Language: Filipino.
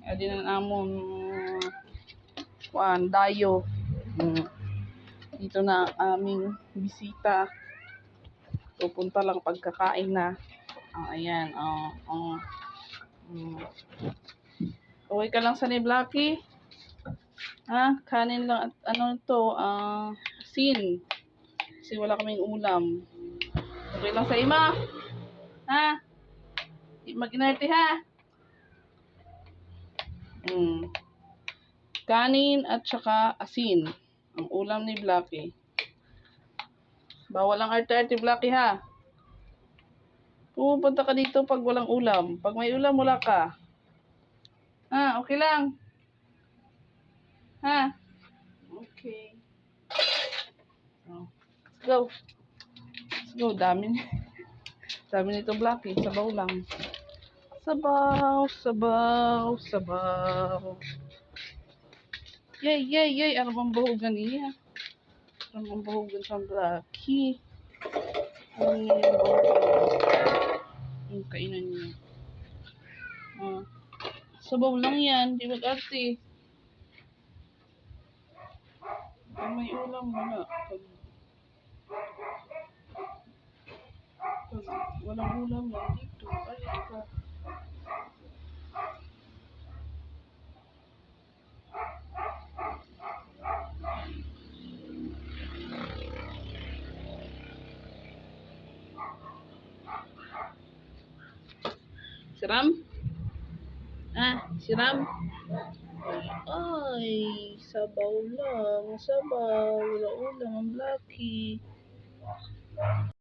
Adi na namon dayo. Dito na aming bisita. Pupunta lang pagkakain na. Ayan. Okay ka lang sa ni Blacky? Ha? Kanin lang at ano to? Asin. Kasi wala kaming ulam. Okay lang sa ima? Ha? Mag-inarte ha? Kanin at saka asin. Ang ulam ni Blacky. Bawal ang arte-arte, Blacky, ha? Pupunta ka dito pag walang ulam. Pag may ulam, wala ka. Ha? Okay lang? Ha? Okay. Let's go. Let's go. Dami nito, Blacky. Sabaw lang. Sabaw, sabaw, sabaw. Yay, yay, yay. Ano bang bahugan niya? Ano bang bahugan sa Blacky? Ano yung bahugan? Yung kainan niya. Sabaw lang yan. Di mag-arte. Pag may ulam, wala. Pag walang ulam lang dito. Ay, ka. Siram? Siram? Ay, sabaw lang. Sabaw. Wala ulam ang Blacky.